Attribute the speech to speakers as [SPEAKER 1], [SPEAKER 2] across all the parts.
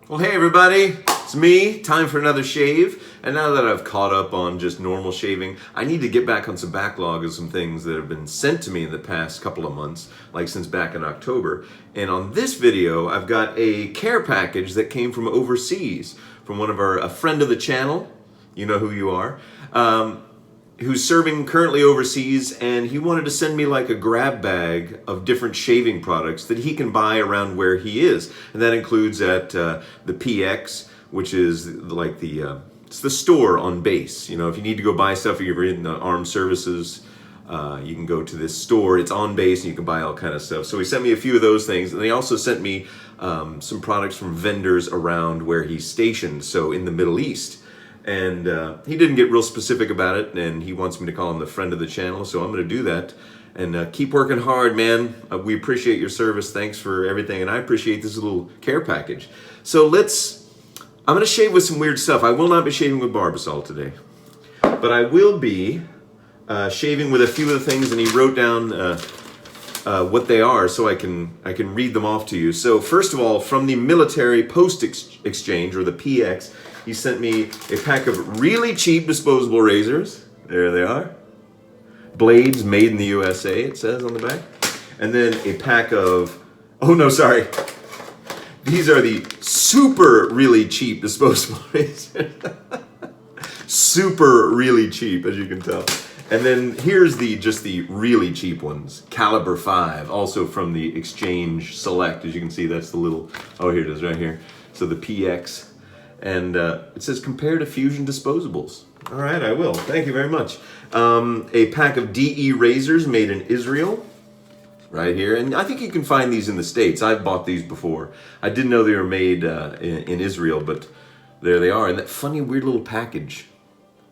[SPEAKER 1] Well, hey everybody, it's me, time for another shave. And now that I've caught up on just normal shaving, I need to get back on some backlog of some things that have been sent to me in the past couple of months, like since back in October. And on this video, I've got a care package that came from overseas, from a friend of the channel, you know who you are, who's serving currently overseas, and he wanted to send me like a grab bag of different shaving products that he can buy around where he is. And that includes at the PX, which is like it's the store on base. You know, if you need to go buy stuff, if you're in the armed services, you can go to this store. It's on base and you can buy all kind of stuff. So he sent me a few of those things, and he also sent me some products from vendors around where he's stationed, so in the Middle East. And he didn't get real specific about it, and he wants me to call him the friend of the channel, so I'm going to do that. And keep working hard, man. We appreciate your service. Thanks for everything, and I appreciate this little care package. So I'm going to shave with some weird stuff. I will not be shaving with Barbasol today, but I will be shaving with a few of the things, and he wrote down what they are so I can read them off to you. So first of all, from the military post exchange, or the PX, he sent me a pack of really cheap disposable razors. There they are. Blades made in the USA, it says on the back. And then a pack of, oh no, sorry. These are the super really cheap disposable razors. Super really cheap, as you can tell. And then here's just the really cheap ones. Caliber 5, also from the Exchange Select. As you can see, that's the little, oh here it is right here. So the PX. And it says compare to Fusion disposables. All right, I will. Thank you very much. A pack of DE razors made in Israel, right here. And I think you can find these in the States. I've bought these before. I didn't know they were made in Israel, but there they are. And that funny, weird little package.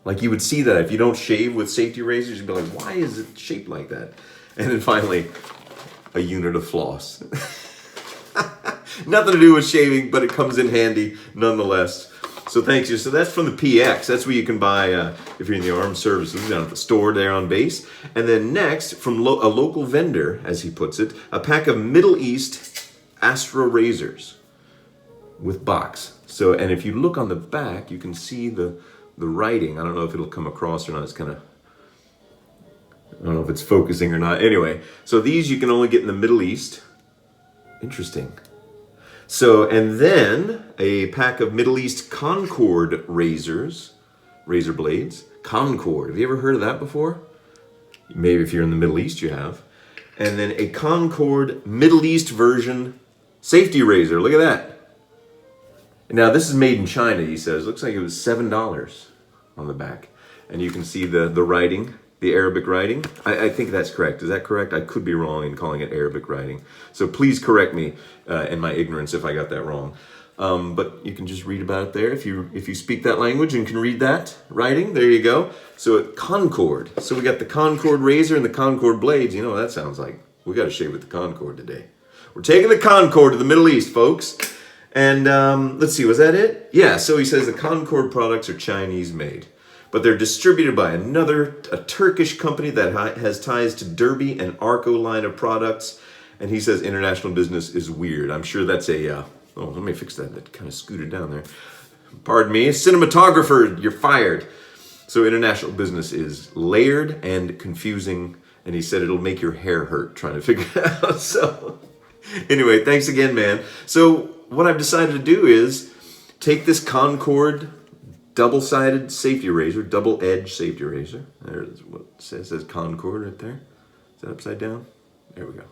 [SPEAKER 1] Like you would see that if you don't shave with safety razors, you'd be like, why is it shaped like that? And then finally, a unit of floss. Nothing to do with shaving, but it comes in handy nonetheless. So thank you. So that's from the PX. That's where you can buy if you're in the armed services, down at the store there on base. And then next, from a local vendor, as he puts it, a pack of Middle East Astra razors with box. So, and if you look on the back, you can see the writing. I don't know if it'll come across or not. It's kind of, I don't know if it's focusing or not. Anyway, so these you can only get in the Middle East. Interesting. So, and then a pack of Middle East Concord razor blades. Concord, have you ever heard of that before? Maybe if you're in the Middle East you have. And then a Concord Middle East version safety razor, look at that. Now this is made in China, he says. Looks like it was $7 on the back. And you can see the writing. The Arabic writing. I think that's correct. Is that correct? I could be wrong in calling it Arabic writing. So please correct me in my ignorance if I got that wrong. But you can just read about it there if you speak that language and can read that writing. There you go. So Concord. So we got the Concord razor and the Concord blades. You know what that sounds like. We got to shave with the Concord today. We're taking the Concord to the Middle East, folks. And let's see, was that it? Yeah, so he says the Concord products are Chinese made. But they're distributed by a Turkish company that has ties to Derby and Arco line of products. And he says international business is weird. I'm sure that's oh, let me fix that. That kind of scooted down there. Pardon me. Cinematographer, you're fired. So international business is layered and confusing. And he said it'll make your hair hurt trying to figure it out. So anyway, thanks again, man. So what I've decided to do is take this Concord double-sided safety razor, double-edged safety razor. There it is. What it says Concord right there. Is that upside down? There we go.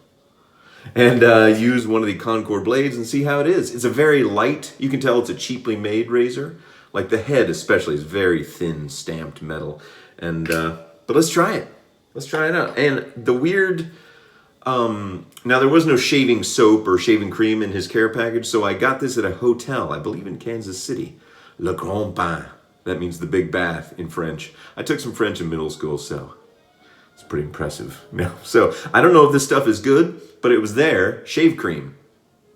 [SPEAKER 1] And use one of the Concord blades and see how it is. It's a very light, you can tell it's a cheaply made razor. Like the head especially is very thin stamped metal. And but let's try it. Let's try it out. And the weird, now there was no shaving soap or shaving cream in his care package, so I got this at a hotel, I believe in Kansas City. Le Grand Bain. That means the big bath in French. I took some French in middle school, so it's pretty impressive. No, so I don't know if this stuff is good, but it was there. Shave cream.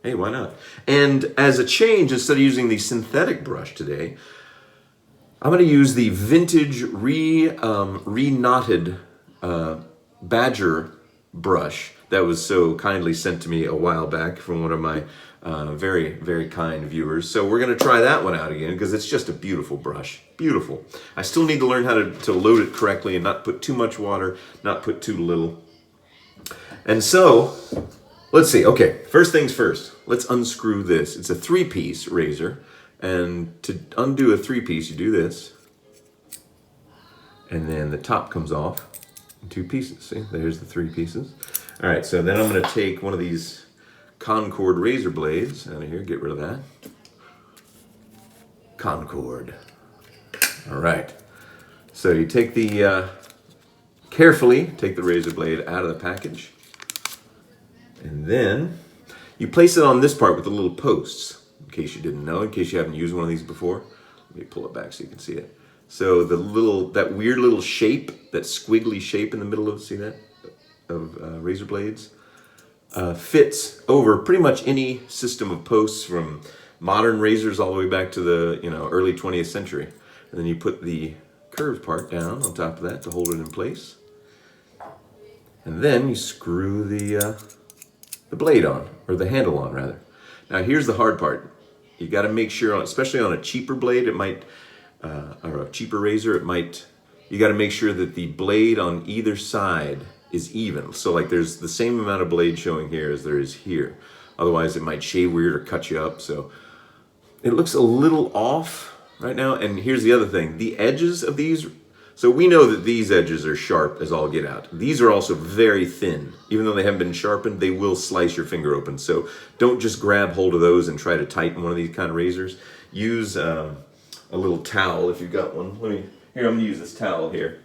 [SPEAKER 1] Hey, why not? And as a change, instead of using the synthetic brush today, I'm going to use the vintage re-knotted Badger brush that was so kindly sent to me a while back from one of my Very, very kind viewers. So we're going to try that one out again because it's just a beautiful brush. Beautiful. I still need to learn how to load it correctly and not put too much water, not put too little. And so, let's see. Okay, first things first. Let's unscrew this. It's a 3-piece razor. And to undo a 3-piece, you do this. And then the top comes off in 2 pieces. See, there's the 3 pieces. All right, so then I'm going to take one of these Concord razor blades out of here. Get rid of that. Concord. All right. So you take the, carefully take the razor blade out of the package. And then you place it on this part with the little posts, in case you didn't know, in case you haven't used one of these before. Let me pull it back so you can see it. So that weird little shape, that squiggly shape in the middle of, see that, of razor blades, fits over pretty much any system of posts from modern razors all the way back to the early 20th century. And then you put the curved part down on top of that to hold it in place. And then you screw the blade on, or the handle on rather. Now here's the hard part. You got to make sure, especially on a cheaper blade, it might, or a cheaper razor, you got to make sure that the blade on either side is even. So like there's the same amount of blade showing here as there is here. Otherwise it might shave weird or cut you up. So it looks a little off right now. And here's the other thing. The edges of these, so we know that these edges are sharp as all get out. These are also very thin. Even though they haven't been sharpened, they will slice your finger open. So don't just grab hold of those and try to tighten one of these kind of razors. Use a little towel if you've got one. Here, I'm gonna use this towel here.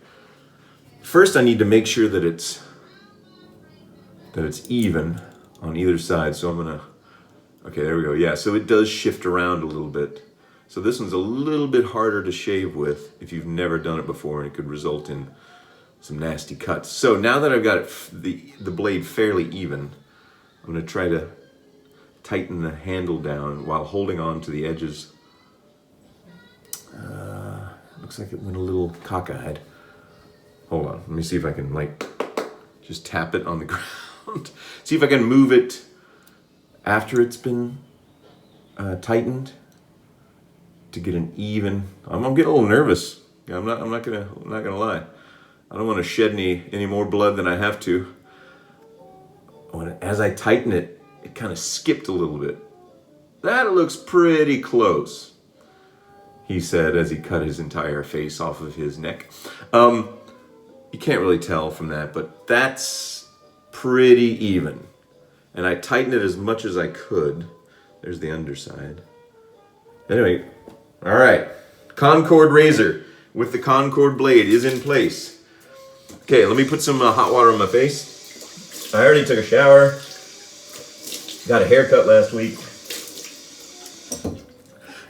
[SPEAKER 1] First, I need to make sure that it's even on either side. So I'm gonna, okay, there we go. Yeah, so it does shift around a little bit. So this one's a little bit harder to shave with if you've never done it before, and it could result in some nasty cuts. So now that I've got the blade fairly even, I'm gonna try to tighten the handle down while holding on to the edges. Looks like it went a little cockeyed. Hold on, let me see if I can just tap it on the ground. See if I can move it after it's been tightened to get an even. I'm getting a little nervous. I'm not gonna lie. I don't want to shed any more blood than I have to. As I tighten it, it kind of skipped a little bit. That looks pretty close, he said as he cut his entire face off of his neck. You can't really tell from that, but that's pretty even. And I tightened it as much as I could. There's the underside. Anyway, all right. Concord razor with the Concord blade is in place. Okay, let me put some hot water on my face. I already took a shower. Got a haircut last week.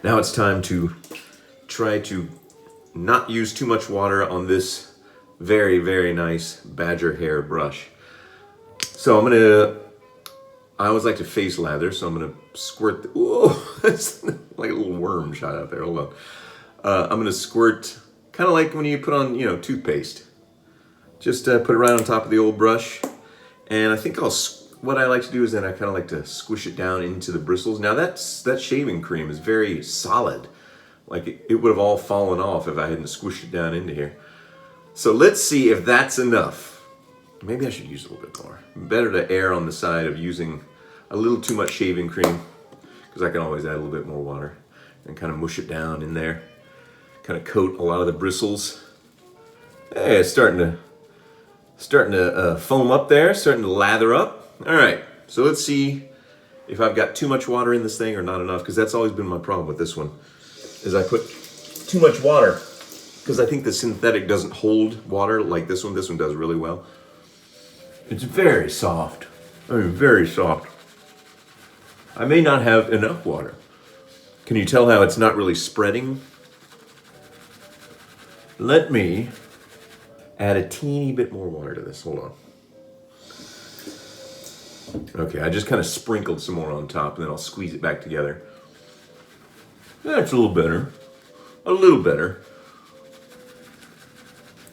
[SPEAKER 1] Now it's time to try to not use too much water on this very, very nice badger hair brush. So I always like to face lather, so I'm gonna squirt, whoa, that's like a little worm shot out there, hold on. I'm gonna squirt, kind of like when you put on, toothpaste. Just put it right on top of the old brush. And I think what I like to do is then I kind of like to squish it down into the bristles. Now that shaving cream is very solid. Like it would have all fallen off if I hadn't squished it down into here. So let's see if that's enough. Maybe I should use a little bit more. Better to err on the side of using a little too much shaving cream, because I can always add a little bit more water and kind of mush it down in there. Kind of coat a lot of the bristles. Hey, it's starting to foam up there, starting to lather up. All right, so let's see if I've got too much water in this thing or not enough, because that's always been my problem with this one, is I put too much water, because I think the synthetic doesn't hold water like this one. This one does really well. It's very soft. I mean, very soft. I may not have enough water. Can you tell how it's not really spreading? Let me add a teeny bit more water to this. Hold on. Okay, I just kind of sprinkled some more on top, and then I'll squeeze it back together. That's a little better. A little better.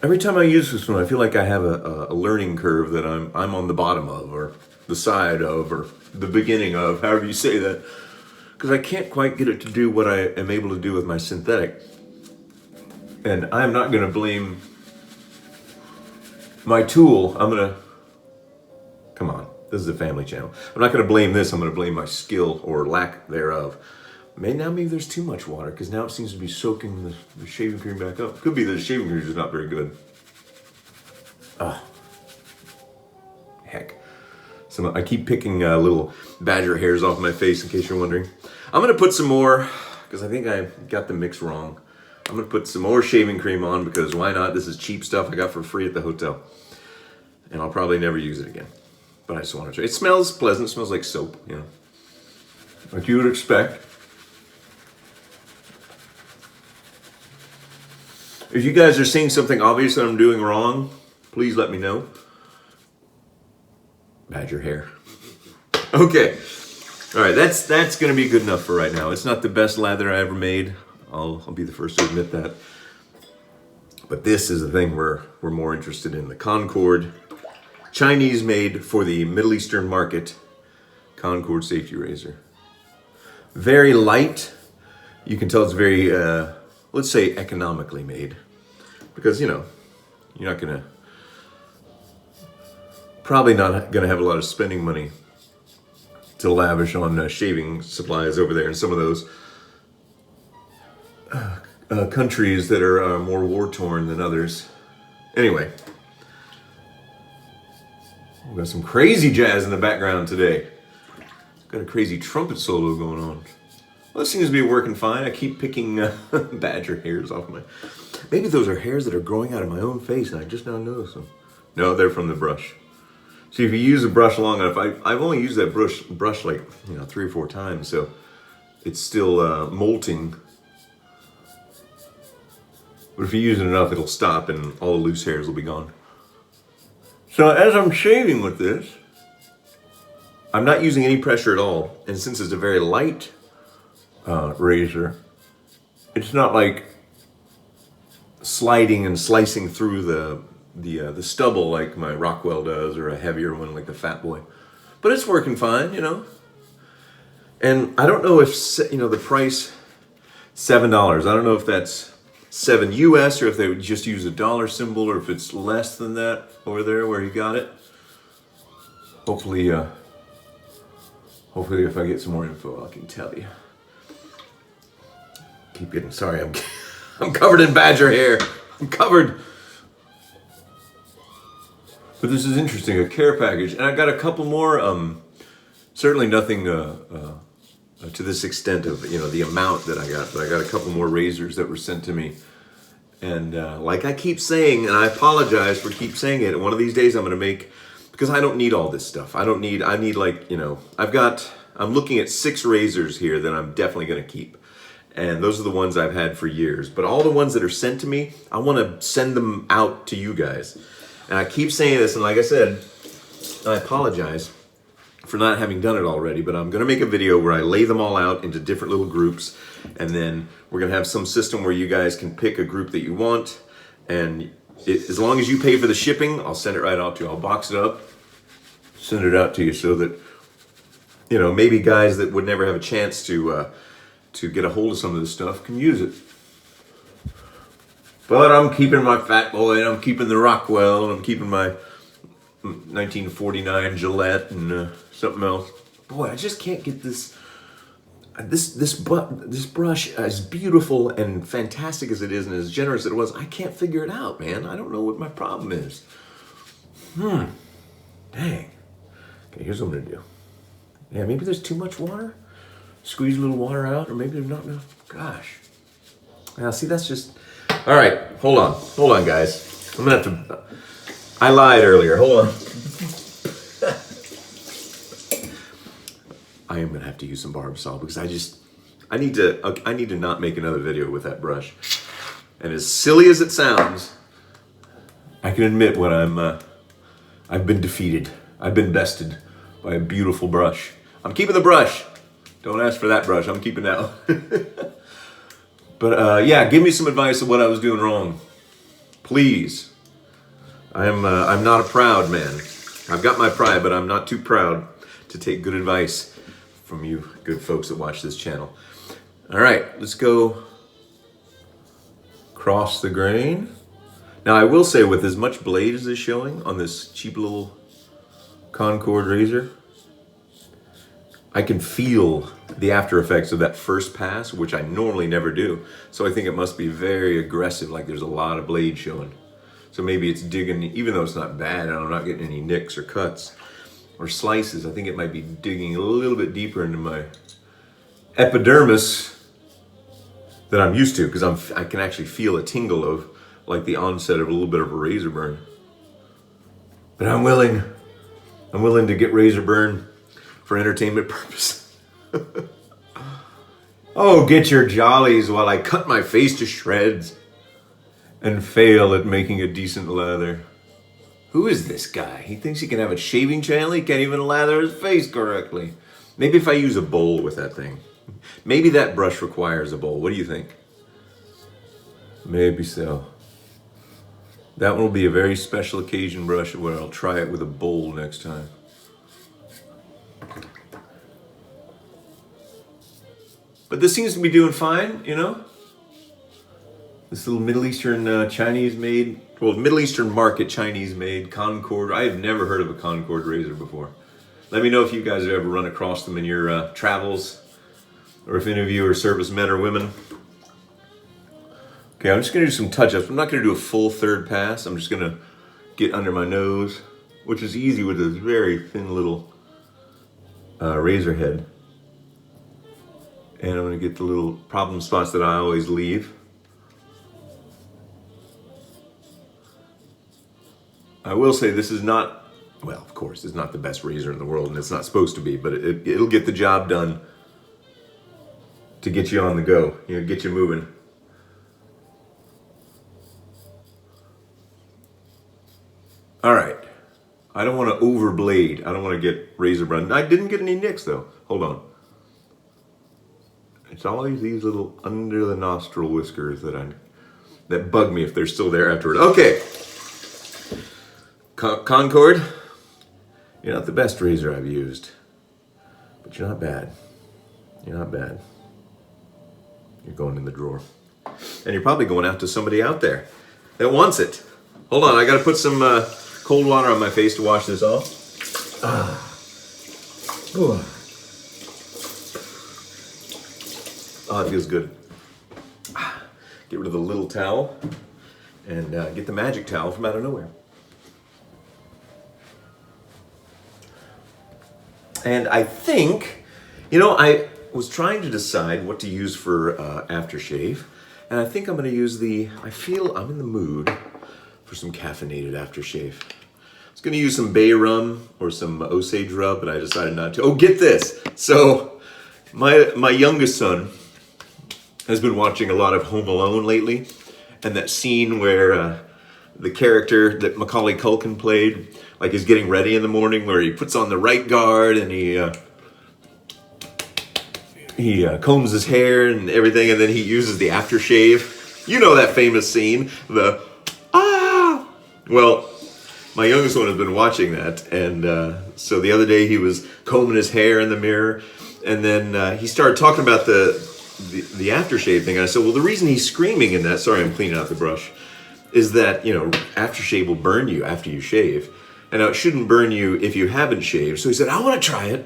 [SPEAKER 1] Every time I use this one, I feel like I have a learning curve that I'm on the bottom of, or the side of, or the beginning of, however you say that, because I can't quite get it to do what I am able to do with my synthetic. And I'm not going to blame my tool. Come on, this is a family channel. I'm not going to blame this. I'm going to blame my skill or lack thereof. Maybe there's too much water, because now it seems to be soaking the shaving cream back up. Could be that the shaving cream is not very good. Heck. So I keep picking little badger hairs off my face, in case you're wondering. I'm going to put some more, because I think I got the mix wrong. I'm going to put some more shaving cream on, because why not? This is cheap stuff I got for free at the hotel. And I'll probably never use it again. But I just want to try. It smells pleasant. It smells like soap, you know. Like you would expect. If you guys are seeing something obvious that I'm doing wrong, please let me know. Badger hair. Okay. All right, that's going to be good enough for right now. It's not the best lather I ever made. I'll be the first to admit that. But this is the thing we're more interested in. The Concord, Chinese made for the Middle Eastern market, Concord safety razor. Very light. You can tell it's very, let's say, economically made. Because, you know, you're not going to, probably not going to have a lot of spending money to lavish on shaving supplies over there in some of those countries that are more war-torn than others. Anyway, we've got some crazy jazz in the background today. Got a crazy trumpet solo going on. Well, this seems to be working fine. I keep picking badger hairs off my... Maybe those are hairs that are growing out of my own face and I just now noticed them. No, they're from the brush. See, if you use a brush long enough, I've only used that brush like, 3 or 4 times, so it's still molting. But if you use it enough, it'll stop and all the loose hairs will be gone. So as I'm shaving with this, I'm not using any pressure at all. And since it's a very light razor, it's not like sliding and slicing through the stubble like my Rockwell does, or a heavier one like the Fat Boy. But it's working fine, And I don't know if, the price, $7. I don't know if that's 7 US or if they would just use a dollar symbol, or if it's less than that over there where you got it. Hopefully if I get some more info, I can tell you. Keep getting, sorry, I'm covered in badger hair. I'm covered. But this is interesting, a care package. And I got a couple more, certainly nothing to this extent of, the amount that I got, but I got a couple more razors that were sent to me. And like I keep saying, and I apologize for keep saying it, one of these days I'm going to make, because I don't need all this stuff. I need like, I'm looking at 6 razors here that I'm definitely going to keep. And those are the ones I've had for years. But all the ones that are sent to me, I want to send them out to you guys. And I keep saying this, and like I said, I apologize for not having done it already, but I'm going to make a video where I lay them all out into different little groups, and then we're going to have some system where you guys can pick a group that you want, and as long as you pay for the shipping, I'll send it right out to you. I'll box it up, send it out to you, so that, maybe guys that would never have a chance to get a hold of some of this stuff can use it. But I'm keeping my Fat Boy, and I'm keeping the Rockwell, and I'm keeping my 1949 Gillette and something else. Boy, I just can't get this brush, as beautiful and fantastic as it is and as generous as it was. I can't figure it out, man. I don't know what my problem is. Dang. Okay, here's what I'm gonna do. Yeah, maybe there's too much water. Squeeze a little water out, or maybe there's not enough. Gosh. Now, see, that's just... All right, hold on, guys. I'm gonna have to... I lied earlier. Hold on. I am gonna have to use some Barbasol, because I need to not make another video with that brush. And as silly as it sounds, I can admit when I've been defeated. I've been bested by a beautiful brush. I'm keeping the brush. Don't ask for that brush. I'm keeping that one. But yeah, give me some advice of what I was doing wrong, please. I'm not a proud man. I've got my pride, but I'm not too proud to take good advice from you good folks that watch this channel. All right, let's go across the grain. Now I will say, with as much blade as is showing on this cheap little Concord razor, I can feel the after effects of that first pass, which I normally never do. So I think it must be very aggressive, like there's a lot of blade showing. So maybe it's digging, even though it's not bad and I'm not getting any nicks or cuts or slices, I think it might be digging a little bit deeper into my epidermis that I'm used to, because I can actually feel a tingle of like the onset of a little bit of a razor burn. But I'm willing to get razor burn for entertainment purposes. Oh, get your jollies while I cut my face to shreds and fail at making a decent lather. Who is this guy? He thinks he can have a shaving channel. He can't even lather his face correctly. Maybe if I use a bowl with that thing. Maybe that brush requires a bowl. What do you think? Maybe so. That one will be a very special occasion brush where I'll try it with a bowl next time. But this seems to be doing fine, you know? This little Middle Eastern Chinese made, well, Middle Eastern market Chinese made Concord. I have never heard of a Concord razor before. Let me know if you guys have ever run across them in your travels, or if any of you are servicemen or women. Okay, I'm just gonna do some touch-ups. I'm not gonna do a full third pass. I'm just gonna get under my nose, which is easy with this very thin little razor head. And I'm gonna get the little problem spots that I always leave. I will say this is not, well, of course, it's not the best razor in the world, and it's not supposed to be, but it'll get the job done to get you on the go, you know, get you moving. All right, I don't want to overblade. I don't want to get razor burn. I didn't get any nicks though. Hold on. It's always these little under the nostril whiskers that bug me if they're still there afterward. Okay. Concord, you're not the best razor I've used, but you're not bad. You're not bad. You're going in the drawer. And you're probably going out to somebody out there that wants it. Hold on, I gotta put some cold water on my face to wash this off. Ooh. Oh, it feels good. Get rid of the little towel and get the magic towel from out of nowhere. And I think, you know, I was trying to decide what to use for aftershave, and I think I'm going to use I feel I'm in the mood for some caffeinated aftershave. I was going to use some bay rum or some Osage rub, but I decided not to. Oh, get this! So, my youngest son has been watching a lot of Home Alone lately, and that scene where the character that Macaulay Culkin played, like, is getting ready in the morning, where he puts on the right guard and he combs his hair and everything, and then he uses the aftershave. You know that famous scene, Well, my youngest one has been watching that, and so the other day he was combing his hair in the mirror, and then he started talking about the aftershave thing. And I said, well, the reason he's screaming in that, sorry, I'm cleaning out the brush, is that, you know, aftershave will burn you after you shave. And it shouldn't burn you if you haven't shaved. So he said, I want to try it.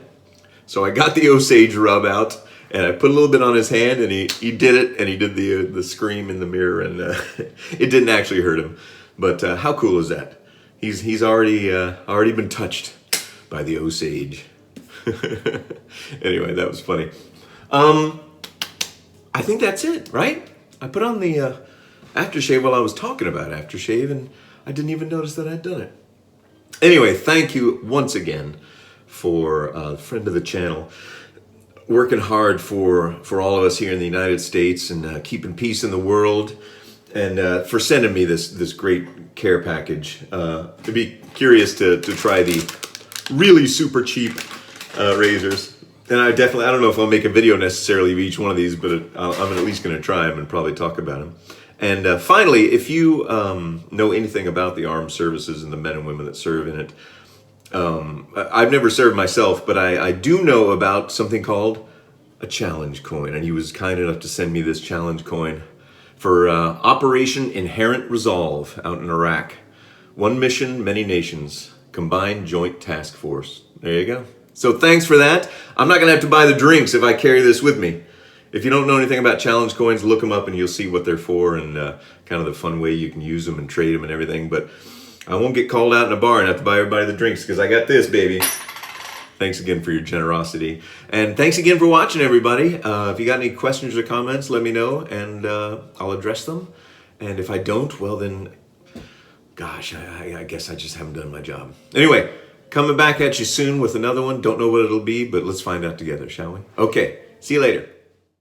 [SPEAKER 1] So I got the Osage rub out, and I put a little bit on his hand, and he did it, and he did the scream in the mirror, and it didn't actually hurt him. But how cool is that? He's already been touched by the Osage. Anyway, that was funny. I think that's it, right? I put on the aftershave while I was talking about aftershave, and I didn't even notice that I'd done it. Anyway, thank you once again for friend of the channel, working hard for all of us here in the United States, and keeping peace in the world, and for sending me this great care package. I'd be curious to try the really super cheap razors. And I don't know if I'll make a video necessarily of each one of these, but I'm at least going to try them and probably talk about them. And finally, if you know anything about the armed services and the men and women that serve in it, I've never served myself, but I do know about something called a challenge coin, and he was kind enough to send me this challenge coin for Operation Inherent Resolve out in Iraq. One mission, many nations, combined joint task force. There you go. So thanks for that. I'm not going to have to buy the drinks if I carry this with me. If you don't know anything about challenge coins, look them up and you'll see what they're for and kind of the fun way you can use them and trade them and everything. But I won't get called out in a bar and have to buy everybody the drinks because I got this, baby. Thanks again for your generosity. And thanks again for watching, everybody. If you got any questions or comments, let me know and I'll address them. And if I don't, well then, gosh, I guess I just haven't done my job. Anyway, coming back at you soon with another one. Don't know what it'll be, but let's find out together, shall we? Okay, see you later.